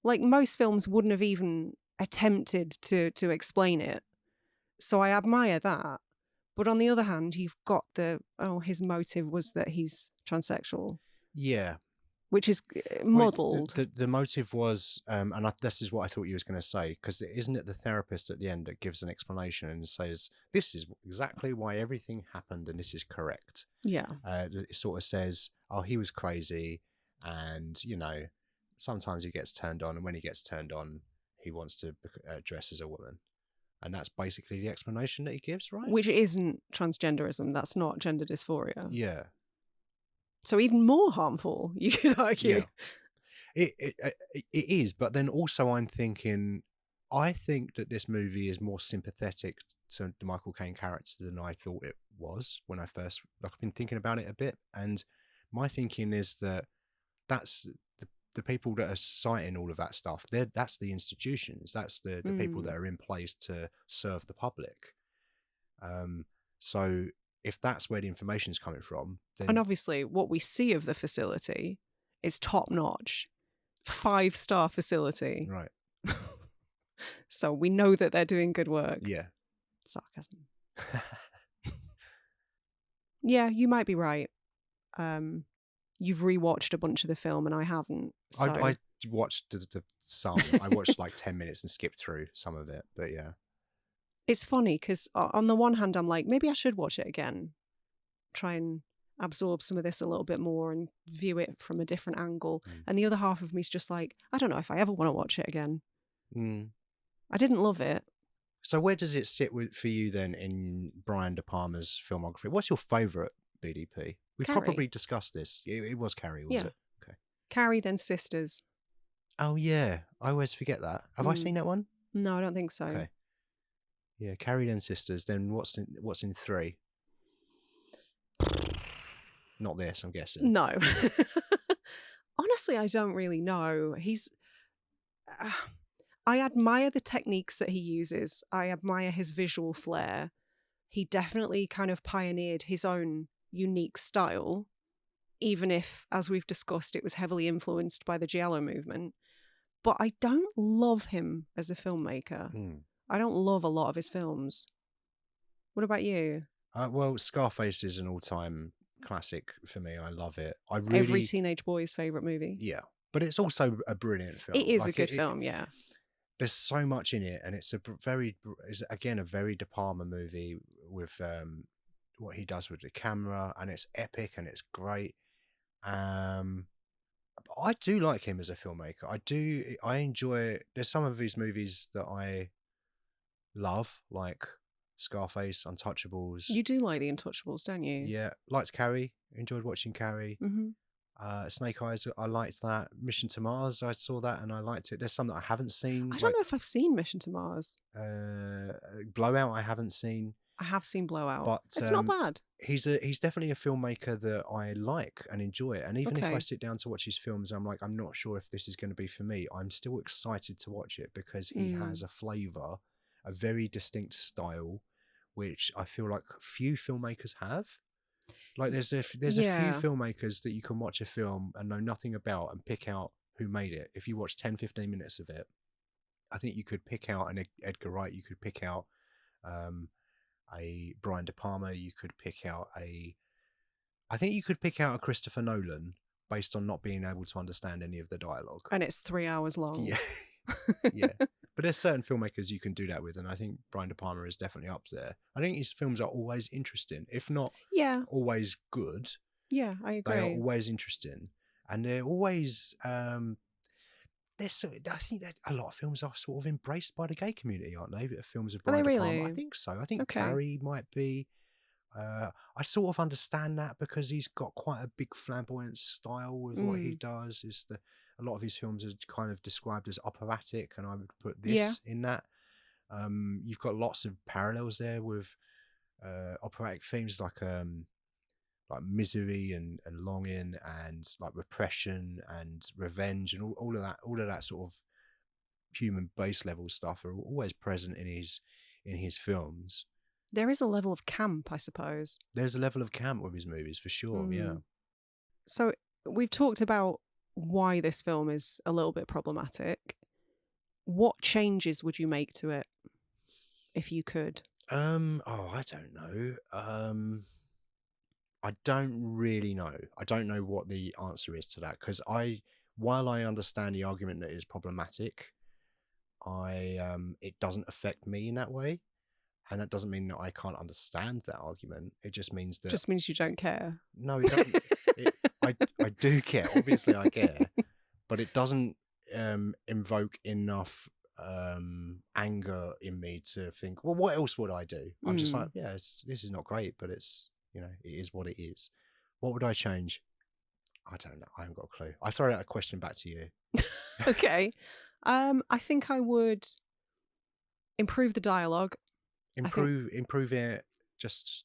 like most films wouldn't have even attempted to explain it. So I admire that. But on the other hand, you've got his motive was that he's transsexual. Yeah. Which is muddled. The motive was, and this is what I thought you was going to say, because isn't it the therapist at the end that gives an explanation and says, this is exactly why everything happened and this is correct. Yeah. It sort of says, oh, he was crazy and, sometimes he gets turned on, and when he gets turned on, he wants to dress as a woman. And that's basically the explanation that he gives, right? Which isn't transgenderism. That's not gender dysphoria. Yeah. So even more harmful, you could argue. Yeah. It is, but then also I think that this movie is more sympathetic to the Michael Caine character than I thought it was when I've been thinking about it a bit. And my thinking is that that's the people that are citing all of that stuff. That's the institutions. That's the people that are in place to serve the public. So if that's where the information is coming from, then... And obviously what we see of the facility is top notch, 5-star facility. Right. So we know that they're doing good work. Yeah. Sarcasm. Yeah, you might be right. You've rewatched a bunch of the film and I haven't. So... I watched the some. I watched like 10 minutes and skipped through some of it, but yeah. It's funny because on the one hand, I'm like, maybe I should watch it again. Try and absorb some of this a little bit more and view it from a different angle. And the other half of me is just like, I don't know if I ever want to watch it again. I didn't love it. So where does it sit for you then in Brian De Palma's filmography? What's your favourite BDP? We Carrie. Probably discussed this. It was Carrie, was it? Okay. Carrie, then Sisters. Oh yeah, I always forget that. Have I seen that one? No, I don't think so. Okay. Yeah, Carrie and Sisters. Then what's in 3? Not this, I'm guessing. No. Honestly, I don't really know. I admire the techniques that he uses. I admire his visual flair. He definitely kind of pioneered his own unique style, even if, as we've discussed, it was heavily influenced by the Giallo movement. But I don't love him as a filmmaker. I don't love a lot of his films. What about you? Well, Scarface is an all-time classic for me. I love it. Every teenage boy's favourite movie. Yeah, but it's also a brilliant film. It is a good film, yeah. There's so much in it, and it's again a very De Palma movie with what he does with the camera, and it's epic and it's great. I do like him as a filmmaker. I enjoy. There's some of his movies that I love, like Scarface, Untouchables. You do like the Untouchables, don't you? Yeah, liked Carrie. Enjoyed watching Carrie. Snake Eyes, I liked that. Mission to Mars, I saw that and I liked it. There's some that I haven't seen. I don't know if I've seen Mission to Mars. Blowout, I haven't seen. I have seen Blowout, but it's not bad. He's definitely a filmmaker that I like and enjoy. And even if I sit down to watch his films, I'm like, I'm not sure if this is going to be for me. I'm still excited to watch it because he has a flavour, a very distinct style, which I feel like few filmmakers have. Like there's a few filmmakers that you can watch a film and know nothing about and pick out who made it. If you watch 10-15 minutes of it, I think you could pick out an Edgar Wright, you could pick out a Brian De Palma, you could pick out I think you could pick out a Christopher Nolan based on not being able to understand any of the dialogue. And it's 3 hours long. Yeah. Yeah. But there's certain filmmakers you can do that with, and I think Brian De Palma is definitely up there. I think his films are always interesting, if not always good. Yeah, I agree. They are always interesting, and they're always. I think that a lot of films are sort of embraced by the gay community, aren't they? Films of Brian De Palma. I think so. I think Carrie might be. I sort of understand that because he's got quite a big flamboyant style with what he does. A lot of his films are kind of described as operatic, and I would put this in that. You've got lots of parallels there with operatic themes like misery and longing and like repression and revenge and all of that sort of human base level stuff are always present in his films. There is a level of camp, I suppose. There's a level of camp with his movies for sure. Yeah. So we've talked about why this film is a little bit problematic. What changes would you make to it if you could? I don't know. I don't really know. I don't know what the answer is to that because while I understand the argument that it is problematic, it doesn't affect me in that way, and that doesn't mean that I can't understand that argument. It just means that just means you don't care. No, it doesn't. I do care. Obviously, I care, but it doesn't invoke enough anger in me to think, well, what else would I do? I'm just like, yeah, this is not great, but it's, it is what it is. What would I change? I don't know. I haven't got a clue. I throw out a question back to you. Okay. I think I would improve the dialogue. Improve it. Just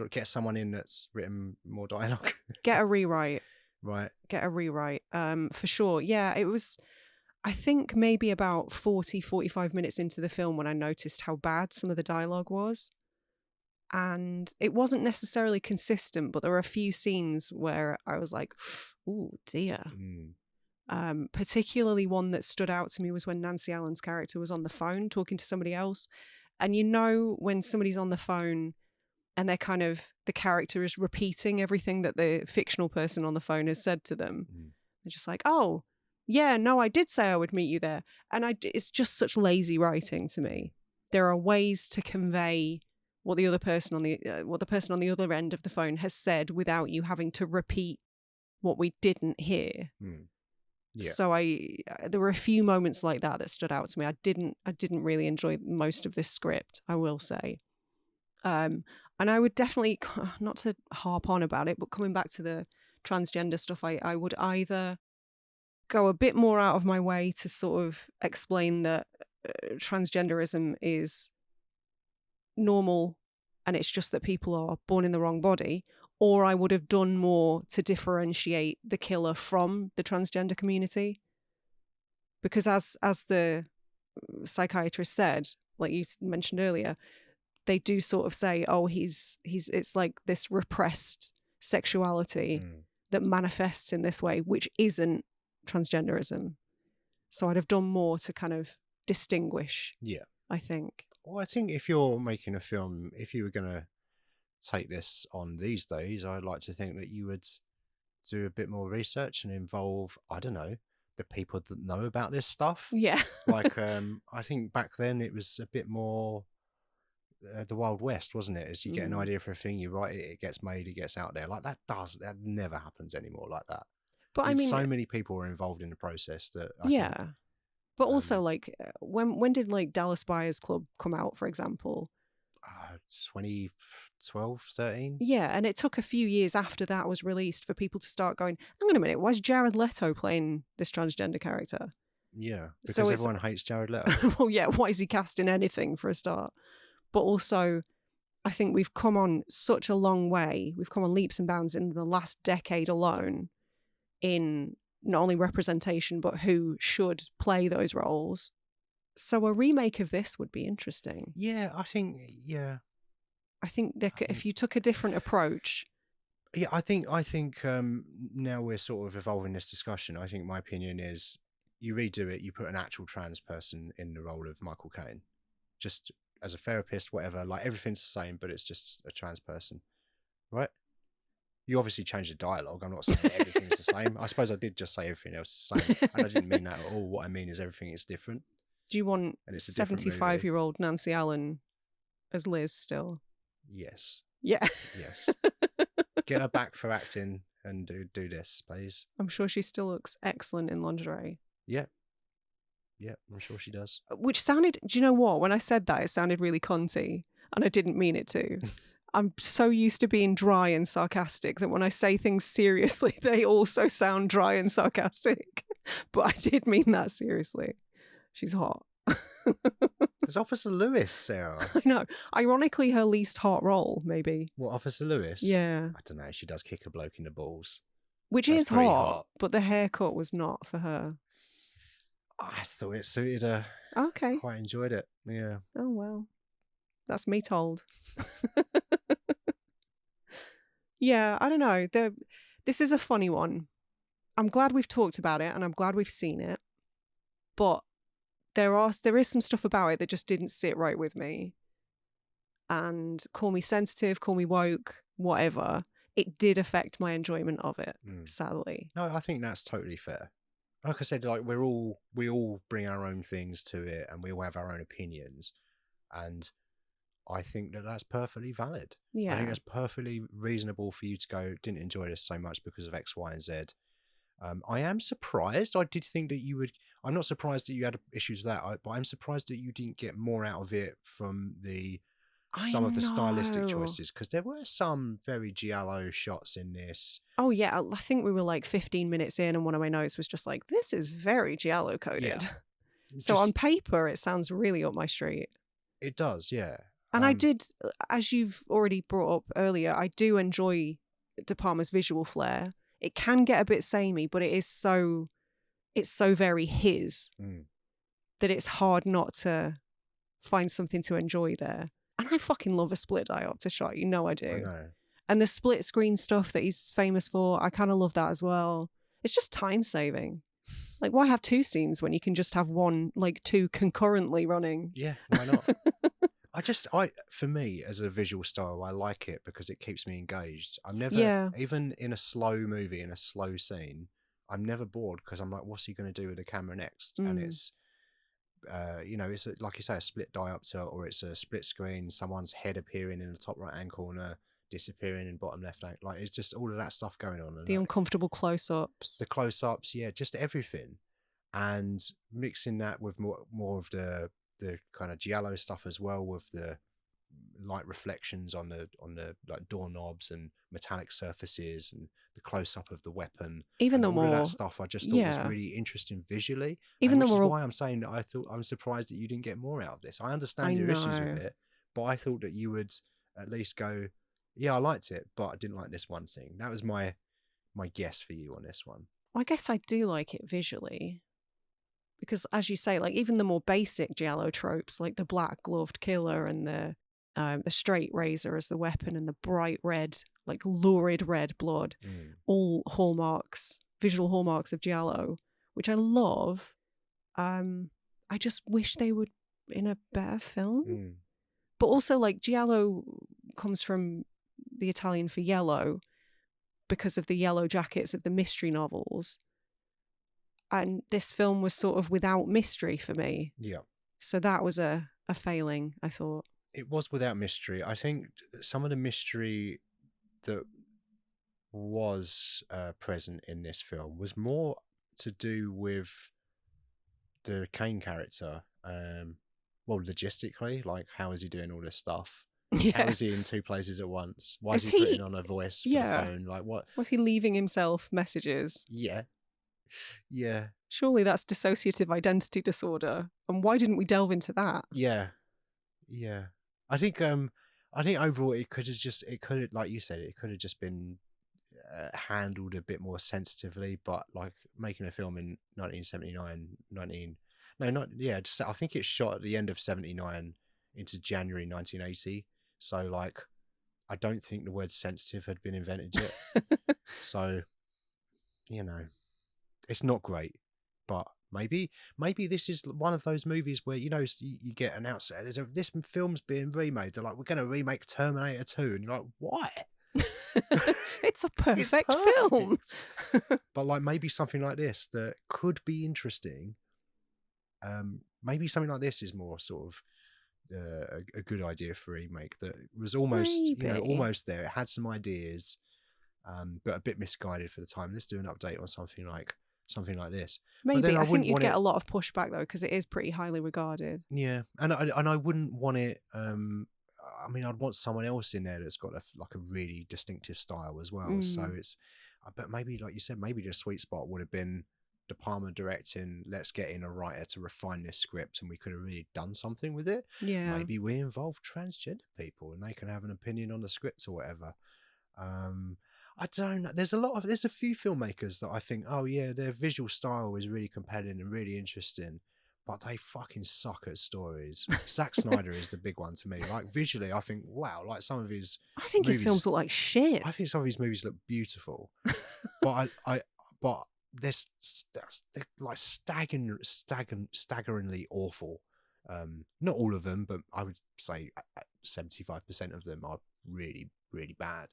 get someone in that's written more dialogue. Get a rewrite. Right. Get a rewrite. For sure. Yeah, it was, I think maybe about 45 minutes into the film when I noticed how bad some of the dialogue was. And it wasn't necessarily consistent, but there were a few scenes where I was like, oh dear. Particularly one that stood out to me was when Nancy Allen's character was on the phone talking to somebody else. And when somebody's on the phone and the character is repeating everything that the fictional person on the phone has said to them. They're just like, oh, yeah, no, I did say I would meet you there. And it's just such lazy writing to me. There are ways to convey what the person on the other end of the phone has said without you having to repeat what we didn't hear. Yeah. So there were a few moments like that stood out to me. I didn't really enjoy most of this script, I will say. And I would definitely, not to harp on about it, but coming back to the transgender stuff, I would either go a bit more out of my way to sort of explain that transgenderism is normal and it's just that people are born in the wrong body, or I would have done more to differentiate the killer from the transgender community. Because as the psychiatrist said, like you mentioned earlier, they do sort of say, oh, he's it's like this repressed sexuality that manifests in this way, which isn't transgenderism. So I'd have done more to kind of distinguish. Yeah. I think. Well, I think if you're making a film, if you were going to take this on these days, I'd like to think that you would do a bit more research and involve, I don't know, the people that know about this stuff. Yeah. Like, I think back then it was a bit more the Wild West, wasn't it? As you get an idea for a thing, you write it, it gets made, it gets out there. Like that never happens anymore like that. But I mean, so many people are involved in the process that I think, but also like when did like Dallas Buyers Club come out, for example? 2012, 13. Yeah, and it took a few years after that was released for people to start going, hang on a minute, why is Jared Leto playing this transgender character? Yeah, because everyone hates Jared Leto. Well, yeah, why is he cast in anything for a start? But also, I think we've come on such a long way. We've come on leaps and bounds in the last decade alone in not only representation, but who should play those roles. So a remake of this would be interesting. Yeah, I think that if you took a different approach. Yeah, I think now we're sort of evolving this discussion. I think my opinion is you redo it, you put an actual trans person in the role of Michael Caine. Just as a therapist, whatever, like everything's the same, but it's just a trans person, right? You obviously change the dialogue. I'm not saying everything's the same. I suppose I did just say everything else is the same, and I didn't mean that at all. What I mean is everything is different. Do you want 75-year-old Nancy Allen as Liz still? Yes. Yeah. Yes. Get her back for acting and do this, please. I'm sure she still looks excellent in lingerie. Yeah. Yeah, I'm sure she does. Which sounded, do you know what? When I said that, it sounded really cunty, and I didn't mean it to. I'm so used to being dry and sarcastic that when I say things seriously, they also sound dry and sarcastic. But I did mean that seriously. She's hot. There's Officer Lewis, Sarah. I know. Ironically, her least hot role, maybe. What, Officer Lewis? Yeah. I don't know. She does kick a bloke in the balls. Which is hot, but the haircut was not for her. I thought it suited her. Okay. Quite enjoyed it. Yeah. Oh, well. That's me told. Yeah, I don't know. This is a funny one. I'm glad we've talked about it and I'm glad we've seen it. But there is some stuff about it that just didn't sit right with me. And call me sensitive, call me woke, whatever. It did affect my enjoyment of it, sadly. No, I think that's totally fair. Like I said, like we all bring our own things to it and we all have our own opinions. And I think that that's perfectly valid. Yeah. I think that's perfectly reasonable for you to go, didn't enjoy this so much because of X, Y, and Z. I am surprised. I did think that you would. I'm not surprised that you had issues with that, but I'm surprised that you didn't get more out of it from some of the stylistic choices, because there were some very giallo shots in this. Oh yeah, I think we were like 15 minutes in and one of my notes was just like, this is very giallo coded. Yeah. So on paper it sounds really up my street. It does, yeah. And I did, as you've already brought up earlier, I do enjoy De Palma's visual flair. It can get a bit samey, but it's so very his that it's hard not to find something to enjoy there. And I fucking love a split diopter shot. You know I do. I know. And the split screen stuff that he's famous for, I kind of love that as well. It's just time saving. Like, why have two scenes when you can just have one, like two concurrently running? Yeah, why not? For me, as a visual style, I like it because it keeps me engaged. I'm never, even in a slow movie, in a slow scene, I'm never bored because I'm like, what's he going to do with the camera next? And it's, it's like you say, a split diopter, or it's a split screen, someone's head appearing in the top right hand corner, disappearing in bottom left hand. Like, it's just all of that stuff going on. The uncomfortable close-ups. The close-ups, yeah, just everything. And mixing that with more of the kind of giallo stuff as well, with the light reflections on the like doorknobs and metallic surfaces and the close up of the weapon. Even and the all more of that stuff I just thought was really interesting visually. Even which the is more why I'm saying that I'm surprised that you didn't get more out of this. I I understand your issues with know. it, but I thought that you would at least go, yeah, I liked it, but I didn't like this one thing. That was my guess for you on this one. I guess I do like it visually. Because as you say, like even the more basic giallo tropes, like the black gloved killer and the straight razor as the weapon and the bright red, like lurid red blood, all hallmarks, visual hallmarks of giallo, which I love. I just wish they would in a better film. But also, like, giallo comes from the Italian for yellow because of the yellow jackets of the mystery novels. And this film was sort of without mystery for me. Yeah. So that was a failing, I thought. It was without mystery. I think some of the mystery that was present in this film was more to do with the Kane character. Well, logistically, like, how is he doing all this stuff? Yeah. How is he in two places at once? Why is he putting on a voice for the phone? Like, what? Was he leaving himself messages? Yeah. Yeah. Surely that's dissociative identity disorder. And why didn't we delve into that? Yeah. Yeah. I think overall it could have, like you said, it could have just been handled a bit more sensitively, but like making a film in 1979, I think it's shot at the end of 79 into January 1980. So like, I don't think the word sensitive had been invented yet. So, you know, it's not great, but maybe this is one of those movies where, you know, you get announced this film's being remade. They're like, we're going to remake Terminator 2. And you're like, why? It's a perfect film. But like, maybe something like this that could be interesting. Maybe something like this is more sort of a good idea for a remake that was almost almost there. It had some ideas, but a bit misguided for the time. Let's do an update on something like this. Maybe. I think you'd get a lot of pushback though, because it is pretty highly regarded. Yeah, and I wouldn't want it. I mean, I'd want someone else in there that's got a really distinctive style as well. So it's, but maybe, like you said, maybe the sweet spot would have been De Palma directing. Let's get in a writer to refine this script, and we could have really done something with it. Yeah, maybe we involve transgender people, and they can have an opinion on the script or whatever. I don't know. There's a few filmmakers that I think, oh yeah, their visual style is really compelling and really interesting, but they fucking suck at stories. Zack Snyder is the big one to me. Like, visually, I think, wow, like some of his I think his films look like shit. I think some of his movies look beautiful. But but they're like staggeringly awful. Not all of them, but I would say 75% of them are really, really bad.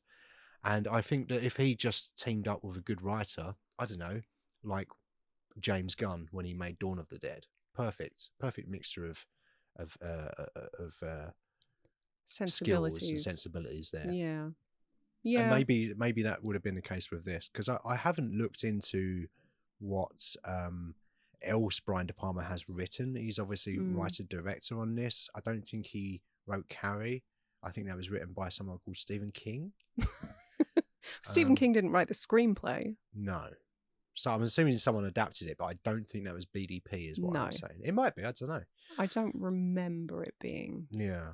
And I think that if he just teamed up with a good writer, I don't know, like James Gunn when he made Dawn of the Dead, perfect mixture of skills and sensibilities there. Yeah. And maybe that would have been the case with this, because I haven't looked into what else Brian De Palma has written. He's obviously writer-director on this. I don't think he wrote Carrie. I think that was written by someone called Stephen King. Stephen King didn't write the screenplay. No. So I'm assuming someone adapted it, but I don't think that was BDP is what I'm saying. It might be, I don't know. I don't remember it being. Yeah.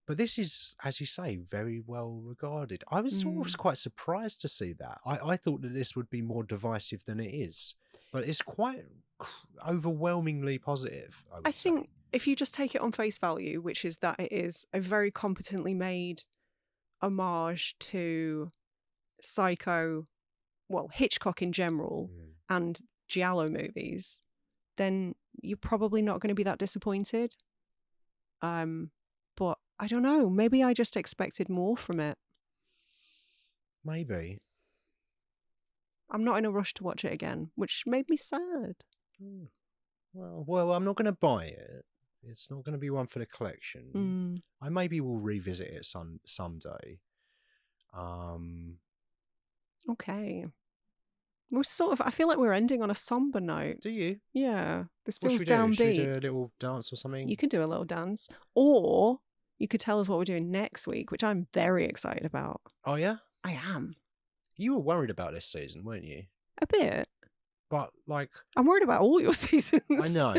But this is, as you say, very well regarded. I was sort of quite surprised to see that. I thought that this would be more divisive than it is, but it's quite overwhelmingly positive. I think if you just take it on face value, which is that it is a very competently made homage to Psycho, well, Hitchcock in general, and giallo movies, then you're probably not going to be that disappointed. But I don't know. Maybe I just expected more from it. Maybe. I'm not in a rush to watch it again, which made me sad. Well, I'm not going to buy it. It's not going to be one for the collection. I maybe will revisit it someday. Okay. We're sort of, I feel like we're ending on a somber note. Do you? Yeah. This feels downbeat. Should we do a little dance or something? You can do a little dance. Or you could tell us what we're doing next week, which I'm very excited about. Oh, yeah? I am. You were worried about this season, weren't you? A bit. But, like... I'm worried about all your seasons. I know.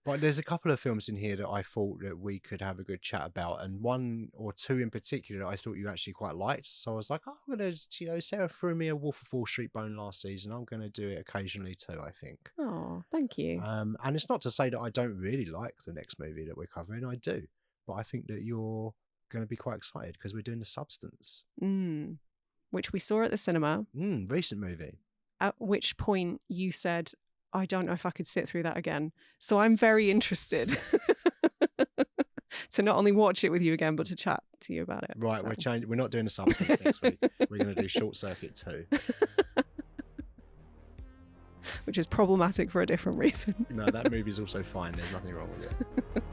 But there's a couple of films in here that I thought that we could have a good chat about, and one or two in particular that I thought you actually quite liked. So I was like, oh, I'm going to, Sarah threw me a Wolf of Wall Street bone last season. I'm going to do it occasionally too, I think. Oh, thank you. And it's not to say that I don't really like the next movie that we're covering. I do. But I think that you're going to be quite excited because we're doing The Substance. Which we saw at the cinema. Recent movie. At which point you said, I don't know if I could sit through that again. So I'm very interested to not only watch it with you again, but to chat to you about it. Right, so. We're not doing The Substance next week. We're going to do Short Circuit 2. Which is problematic for a different reason. No, that movie's also fine. There's nothing wrong with it.